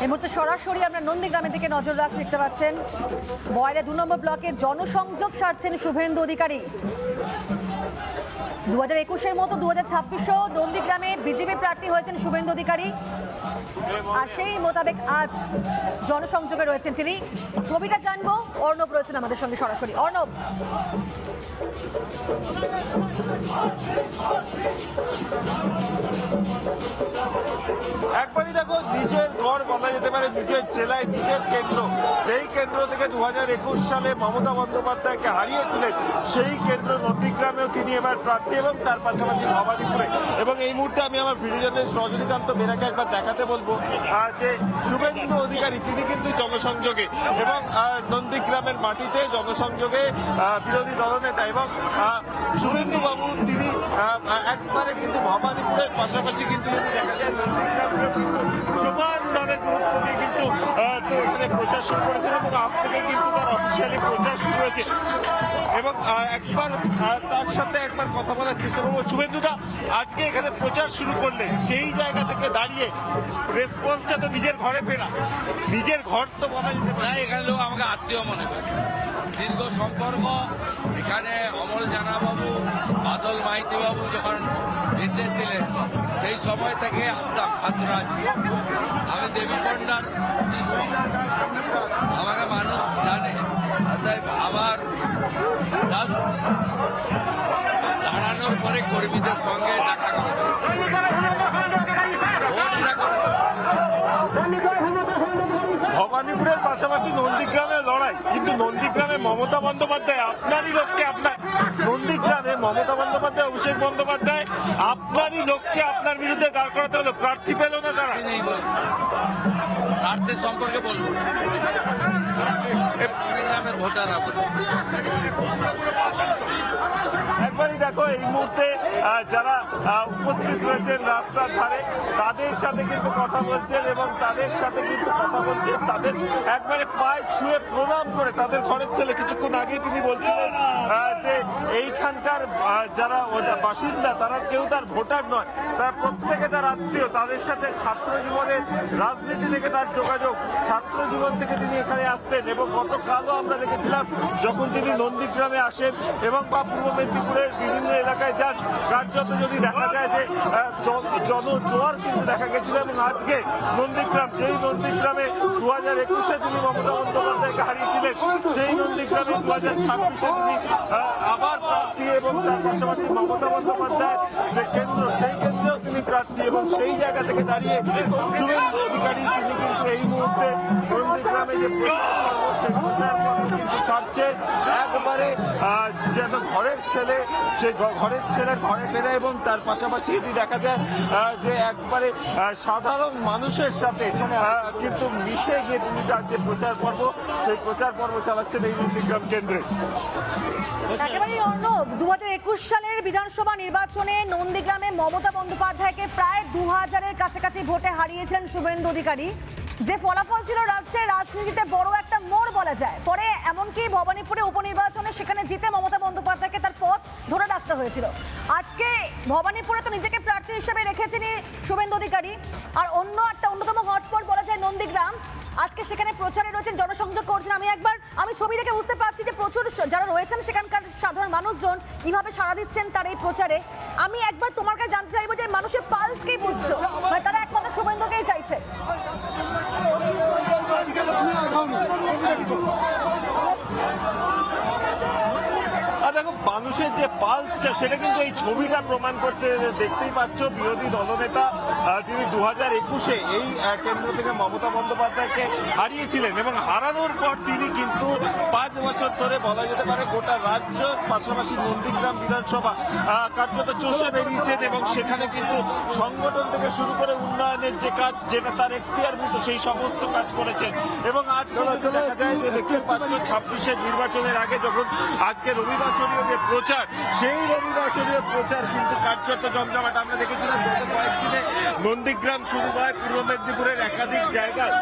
এই মুহূর্তে সরাসরি আমরা নন্দীগ্রামের দিকে নজর রাখছি। দেখতে পাচ্ছেন বয়রা 2 নম্বর ব্লকে জনসংযোগ সারছেন শুভেন্দু অধিকারী। 2021-এর মতো 2026-ও নন্দীগ্রামে বিজেপি প্রার্থী হয়েছেন শুভেন্দু অধিকারী, আর সেই মোতাবেক আজ জনসংযোগে রয়েছেন তিনি। ছবিটা জানবো, অর্ণব রয়েছেন আমাদের সঙ্গে সরাসরি। অর্ণব, একবারই দেখো, নিজের ঘর বলা যেতে পারে, নিজের জেলায় নিজের কেন্দ্র, যেই কেন্দ্র থেকে 2021 সালে মমতা বন্দ্যোপাধ্যায়কে হারিয়েছিলেন, সেই কেন্দ্র নন্দীগ্রামেও তিনি এবার প্রার্থী এবং তার পাশাপাশি ভবানীপুরে। এবং এই মুহূর্তে আমি আমার ভিডিওজনের রজনীকান্ত বেরাকে একবার দেখাতে বলবো যে শুভেন্দু অধিকারী তিনি কিন্তু জনসংযোগে এবং নন্দীগ্রামের মাটিতে জনসংযোগে বিরোধী দলনেতা, এবং শুভেন্দু বাবু তিনি একবারে কিন্তু ভবানীপুরের পাশাপাশি কিন্তু যদি দেখা যায় নন্দীগ্রামকেও কিন্তু সমানভাবে গুরুত্ব দিয়ে কিন্তু এখানে প্রচার শুরু করেছেন এবং আজ থেকে কিন্তু তার অফিসিয়ালি প্রচার শুরু হয়েছে। এবং একবার তার সাথে একবার কথা বলার চেষ্টা করবো। শুভেন্দুদা, আজকে এখানে প্রচার শুরু করলে সেই জায়গা থেকে দাঁড়িয়ে রেসপন্সটা তো নিজের ঘরে ফেরা, নিজের ঘর তো বলা যেতে পারে। এখানে লোক আমাকে আত্মীয় মনে করে, দীর্ঘ সম্পর্ক। এখানে অমল জানাবাবু, বাদল মাইতি বাবু যখন বেঁচে ছিলেন সেই সময় থেকে আসতাম ছাত্ররাজ। আমি দেবীকন্যার শিষ্য, আমাকে মানুষ জানে। অতএব আমার দাঁড়ানোর পরে কর্মীদের সঙ্গে দেখা করতে ভবানীপুরের পাশাপাশি নন্দীগ্রামে লড়াই, কিন্তু নন্দীগ্রামে মমতা বন্দ্যোপাধ্যায় আপনারই লোককে, আপনার নন্দীগ্রামে মমতা বন্দ্যোপাধ্যায়, অভিষেক বন্দ্যোপাধ্যায় আপনারই লোককে আপনার বিরুদ্ধে দাঁড় করাতে হলো, প্রার্থী পেল না তারা। প্রার্থীর সম্পর্কে বলবো, নন্দীগ্রামের ভোটার একবারই দেখো, এই মুহূর্তে যারা উপস্থিত রয়েছেন রাস্তার ধারে তাদের সাথে কিন্তু কথা বলছেন এবং তাদের সাথে কিন্তু কথা বলছেন, তাদের একবারে পায়ে ছুঁয়ে প্রণাম করে। তাদের ঘরের ছেলে কিছুক্ষণ আগে তিনি বলছিলেন যে এইখানকার যারা বাসিন্দা তারা কেউ তার ভোটার নয়, তারা প্রত্যেকে তার আত্মীয়। তাদের সাথে ছাত্র জীবনের রাজনীতি থেকে তার যোগাযোগ, ছাত্র জীবন থেকে তিনি এখানে আসতেন। এবং গতকালও আমরা দেখেছিলাম যখন তিনি নন্দীগ্রামে আসেন এবং বা পূর্ব মেদিনীপুরের বিভিন্ন এলাকায় যান, কার্যত যদি দেখা যায় যে জনজোয়ার কিন্তু দেখা গেছিল। এবং আজকে নন্দীগ্রাম, যেই নন্দীগ্রামে 2021-এ তিনি মমতা বন্দ্যোপাধ্যায়কে হারিয়েছিলেন, সেই নন্দীগ্রামে 2026-এ তিনি আবার প্রার্থী এবং তার পাশাপাশি মমতা বন্দ্যোপাধ্যায় যে কেন্দ্র, সেই কেন্দ্রেও তিনি প্রার্থী। এবং সেই জায়গা থেকে দাঁড়িয়ে শুভেন্দু অধিকারী তিনি কিন্তু এই মুহূর্তে নন্দীগ্রামে যে ছাড়ছে একবারে যেন ঘরের ছেলে, সে ঘরের ছেলে ঘরে ফেরে। এবং তার পাশাপাশি যদি দেখা যায় যে একবারে সাধারণ মানুষের সাথে কিন্তু মিশে গিয়ে তিনি তার যে প্রচার পর্ব, সেই প্রচার পর্ব চালাচ্ছেন এই নন্দীগ্রাম কেন্দ্রে। একেবারেই অর্ণব, 2021 সালের বিধানসভা নির্বাচনে নন্দীগ্রামে মমতা বন্দ্যোপাধ্যায়কে প্রায় 2000-এর কাছাকাছি ভোটে হারিয়েছিলেন শুভেন্দু অধিকারী। যে ফলাফল ছিল রাজ্যের রাজনীতিতে বড় একটা মোড় বলা যায়। পরে এমনকি ভবানীপুরে উপনির্বাচনে সেখানে জিতে মমতা বন্দ্যোপাধ্যায়কে তার পথ ধরে রাখতে হয়েছিল। আজকে ভবানীপুরে তো নিজেকে প্রার্থী হিসেবে রেখেছেন শুভেন্দু অধিকারী, আর অন্যতম হটস্পট বলা যায় নন্দীগ্রাম। আজকে সেখানে প্রচারে রয়েছেন, জনসংযোগ করছেন। আমি ছবি দেখে বুঝতে পারছি যে প্রচুর যারা রয়েছেন সেখানকার সাধারণ মানুষজন কিভাবে সাড়া দিচ্ছেন তার এই প্রচারে। আমি একবার তোমার কাছে জানতে চাইবো যে মানুষের পালসকেই বুঝছো, মানে তারা একমাত্র শুভেন্দুকেই চাইছে। দেখো, মানুষের যে পালসটা সেটা কিন্তু এই ছবিটা প্রমাণ করছে। দেখতেই পাচ্ছ বিরোধী দলনেতা তিনি 2021-এ এই কেন্দ্র থেকে মমতা বন্দ্যোপাধ্যায়কে হারিয়েছিলেন এবং হারানোর পর তিনি কিন্তু 5 বছর ধরে বলা যেতে পারে গোটা রাজ্য পাশাপাশি নন্দীগ্রাম বিধানসভা কার্যত চষে বেরিয়েছেন এবং সেখানে কিন্তু সংগঠন থেকে শুরু করে উন্নয়নের যে কাজ, যেটা তার এখতিয়ার মতো, সেই সমস্ত কাজ করেছেন। এবং আজকে দেখা যায় যে দেখতে পাচ্ছ 26-এর নির্বাচনের আগে যখন আজকে রবিবার যে প্রচার, সেই রবিবাসরীয় প্রচার কিন্তু কার্যত জমজমাট। আমরা দেখেছিলাম গত কয়েকদিনে নন্দীগ্রাম শুরু হয়, পূর্ব মেদিনীপুরের একাধিক জায়গায়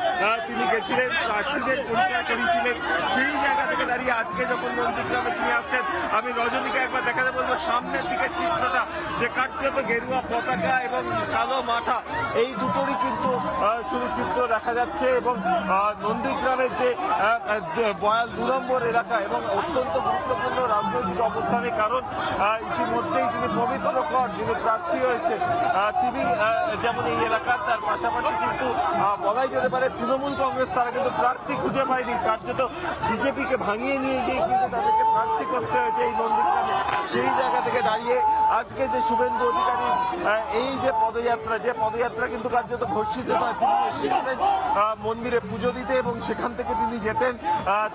তিনি গেছিলেন, প্রার্থীদের পরিচয় করেছিলেন। সেই জায়গা থেকে দাঁড়িয়ে আজকে যখন নন্দীগ্রামে তিনি আসছেন, আমি রজনীকে একবার দেখাতে বলবো সামনের দিকের চিত্রটা, যে কার্যত গেরুয়া পতাকা এবং কালো মাথা এই দুটোরই কিন্তু শুরু চিত্র দেখা যাচ্ছে। এবং নন্দীগ্রামের যে বয়াল 2 নম্বর এলাকা এবং অত্যন্ত গুরুত্বপূর্ণ রাজনৈতিক অবস্থানে, কারণ ইতিমধ্যেই তিনি পবিত্র কর যিনি প্রার্থী হয়েছে তিনি যেমন এই এলাকার, তার পাশাপাশি কিন্তু বলাই যেতে পারে তৃণমূল কংগ্রেস তারা কিন্তু প্রার্থী খুঁজে পায়নি, কার্যত বিজেপিকে ভাঙিয়ে নিয়ে গিয়ে কিন্তু তাদেরকে প্রার্থী করতে হয়েছে এই নন্দীগ্রামে। সেই জায়গা থেকে দাঁড়িয়ে আজকে যে শুভেন্দু অধিকারী এই যে পদযাত্রা কিন্তু কার্যত ঘোষিত নয়, তিনি এসেছিলেন মন্দিরে পুজো দিতে এবং সেখান থেকে তিনি যেতেন।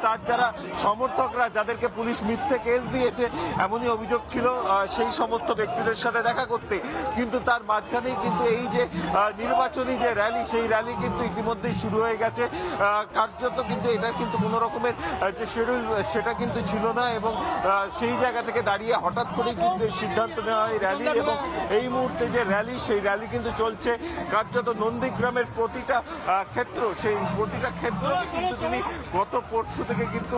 তার যারা সমর্থকরা, যাদেরকে পুলিশ মিথ্যে কেস দিয়েছে এমনই অভিযোগ ছিল, সেই সমস্ত ব্যক্তিদের সাথে দেখা করতে, কিন্তু তার মাঝখানেই কিন্তু এই যে নির্বাচনী যে র্যালি, সেই র্যালি কিন্তু ইতিমধ্যেই শুরু হয়ে গেছে। কার্যত কিন্তু এটা কিন্তু কোনো রকমের যে শিডিউল সেটা কিন্তু ছিল না, এবং সেই জায়গা থেকে দাঁড়িয়ে হঠাৎ করেই কিন্তু সিদ্ধান্ত নেওয়া হয় র্যালি। এবং এই মুহূর্তে যে র্যালি, সেই র্যালি কিন্তু চলছে কার্যত নন্দীগ্রামের প্রতিটা ক্ষেত্র, সেই প্রতিটা ক্ষেত্র কিন্তু তিনি গত পরশু থেকে কিন্তু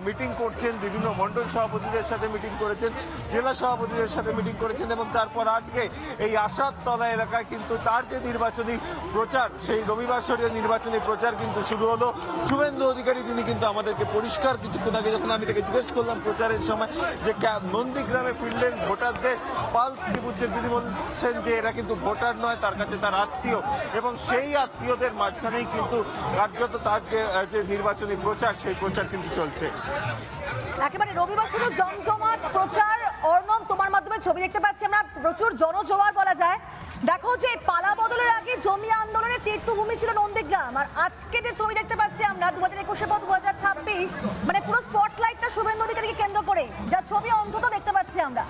মিটিং করছেন, বিভিন্ন মণ্ডল সভাপতিদের সাথে মিটিং করেছেন, জেলা সভাপতিদের সাথে মিটিং করেছেন, এবং তারপর আজকে এই আশাদতলা এলাকায় কিন্তু তার যে নির্বাচনী প্রচার, সেই রবিবাসরীয় নির্বাচনী প্রচার কিন্তু শুরু হলো। শুভেন্দু অধিকারী তিনি কিন্তু আমাদেরকে পরিষ্কার কিছুক্ষণ আগে যখন আমি তাকে জিজ্ঞেস করলাম প্রচারের সময় যে নন্দীগ্রামে ফিরলেন ভোটারদের পালস কি বুঝছেন, তিনি বলছেন যে এরা কিন্তু ভোটার নয়, তার কাছে তার আত্মীয়, এবং সেই আত্মীয়দের মাঝখানেই কিন্তু কার্যত তার যে নির্বাচনী প্রচার, সেই প্রচার কিন্তু চলছে। একেবারে রবিবার শুধু জমজমাট প্রচার। অর্ণব, তোমার মাধ্যমে ছবি দেখতে পাচ্ছি আমরা, প্রচুর জনজোয়ার বলা যায়। দেখো যে পালা বদলের আগে জমি আন্দোলনের তীর্থভূমি ছিল নন্দীগ্রাম, আর আজকে যে ছবি দেখতে পাচ্ছি আমরা 2021 পর 2026, মানে পুরো স্পটলাইটটা শুভেন্দু অধিকারীকে কেন্দ্র করে যা ছবি অন্তত দেখতে পাচ্ছি আমরা।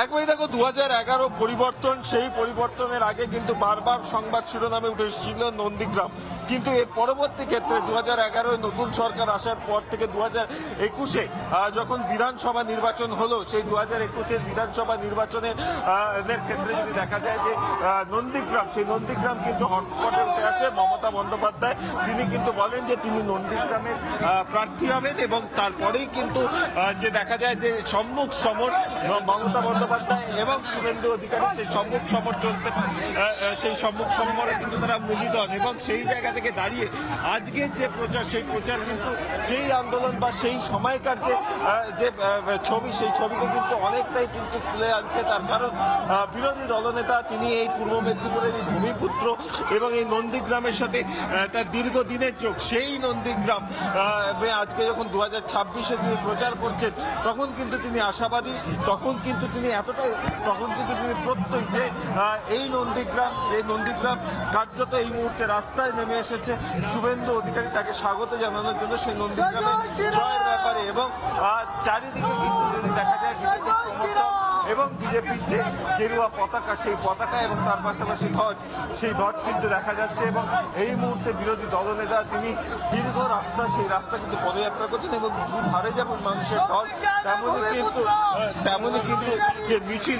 একবারই দেখো 2011 পরিবর্তন, সেই পরিবর্তনের আগে কিন্তু বারবার সংবাদ শিরোনামে উঠে এসেছিল নন্দীগ্রাম, কিন্তু এর পরবর্তী ক্ষেত্রে 2011 নতুন সরকার আসার পর থেকে 2021 যখন বিধানসভা নির্বাচন হলো, সেই 2021 বিধানসভা নির্বাচনের ক্ষেত্রে যদি দেখা যায় যে নন্দীগ্রাম, সেই নন্দীগ্রাম কিন্তু হটস্পটে উঠে আসে। মমতা বন্দ্যোপাধ্যায় তিনি কিন্তু বলেন যে তিনি নন্দীগ্রামের প্রার্থী হবেন, এবং তারপরেই কিন্তু যে দেখা যায় যে সম্মুখ সমর মমতা বন্দ্যোপাধ্যায় এবং শুভেন্দু অধিকারী সেই সম্মুখ সমর চলতে পারে, সেই সম্মুখ সমরে কিন্তু তারা মিলিত হন। এবং সেই জায়গা থেকে দাঁড়িয়ে আজকের যে প্রচার, সেই প্রচার কিন্তু সেই আন্দোলন বা সেই সময়কার যে ছবি, সেই ছবিকে কিন্তু অনেকটাই কিন্তু তুলে আনছে। তার কারণ বিরোধী দলনেতা তিনি এই পূর্ব মেদিনীপুরের এই ভূমিপুত্র, এবং এই নন্দীগ্রামের সাথে তার দীর্ঘদিনের চোখ। সেই নন্দীগ্রাম আজকে যখন 2026-এ তিনি প্রচার করছেন, তখন কিন্তু তিনি আশাবাদী, তখন কিন্তু তিনি প্রত্যয় যে এই নন্দীগ্রাম কার্যত এই মুহূর্তে রাস্তায় নেমে এসেছে শুভেন্দু অধিকারী তাকে স্বাগত জানানোর জন্য সেই নন্দীগ্রামের জয়ের ব্যাপারে। এবং চারিদিকে কিন্তু যদি দেখা যায় এবং বিজেপির যে গেরুয়া পতাকা, সেই পতাকা এবং তার পাশাপাশি ধ্বজ, সেই ধ্বজ কিন্তু দেখা যাচ্ছে। এবং এই মুহূর্তে বিরোধী দলনেতা তিনি দীর্ঘ রাস্তা, সেই রাস্তা কিন্তু পদযাত্রা করছেন, এবং হারে যেমন মানুষের ঢল, তেমনই কিন্তু যে মিছিল,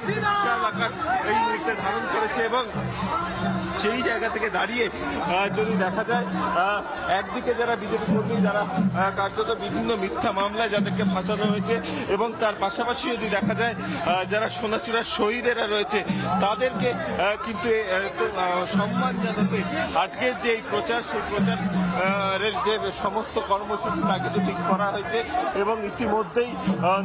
বিশাল আকার এই মুহূর্তে ধারণ করেছে। এবং সেই জায়গা থেকে দাঁড়িয়ে যদি দেখা যায় একদিকে যারা বিজেপি কর্মী, যারা কার্যত বিভিন্ন মিথ্যা মামলায় যাদেরকে ফাঁসানো হয়েছে, এবং তার পাশাপাশি যদি দেখা যায় যারা সোনাচূড়ার শহীদেরা রয়েছে, তাদেরকে কিন্তু সম্মান জানাতে আজকের যে প্রচার, সেই প্রচারের যে সমস্ত কর্মসূচি তা কিন্তু ঠিক করা হয়েছে। এবং ইতিমধ্যেই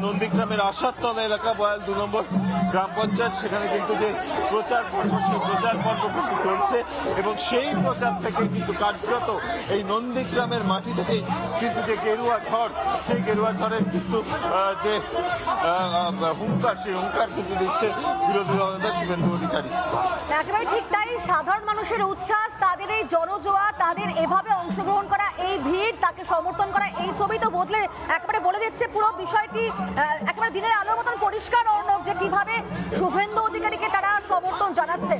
নন্দীগ্রামের আশাদতলা এলাকা, বয়াল 2 নম্বর গ্রাম পঞ্চায়েত, সেখানে কিন্তু যে প্রচার পর্ব, সেই প্রচার পর্ব কিন্তু চলছে। এবং সেই প্রচার থেকে কিন্তু কার্যত এই নন্দীগ্রামের মাটি থেকেই কিন্তু যে গেরুয়া ঝড়, সেই গেরুয়া ঝড়ের কিন্তু যে হুঙ্কার, সেই হুঙ্কার কিন্তু দিচ্ছে বিরোধী দলনেতা শুভেন্দু অধিকারী। একেবারে ঠিক তাই, সাধারণ মানুষের উচ্ছ্বাস, তাদের এই জনজোয়ার, তাদের এভাবে অংশগ্রহণ করা, এই ভিড় তাকে সমর্থন করা, এই ছবি তো বদলে একেবারে বলে দিচ্ছে পুরো বিষয়টি একেবারে দিনের আলোর মতন পরিষ্কার অর্ণব, যে কিভাবে শুভেন্দু অধিকারীকে তারা সমর্থন জানাচ্ছে।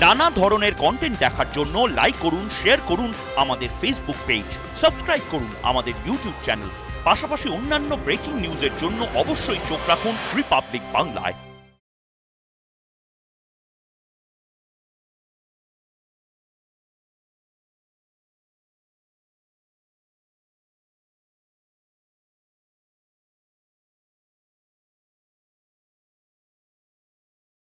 নানা ধরনের কন্টেন্ট দেখার জন্য লাইক করুন, শেয়ার করুন আমাদের ফেসবুক পেজ, সাবস্ক্রাইব করুন আমাদের ইউটিউব চ্যানেল। পাশাপাশি অন্যান্য ব্রেকিং নিউজের জন্য অবশ্যই চোখ রাখুন রিপাবলিক বাংলায়।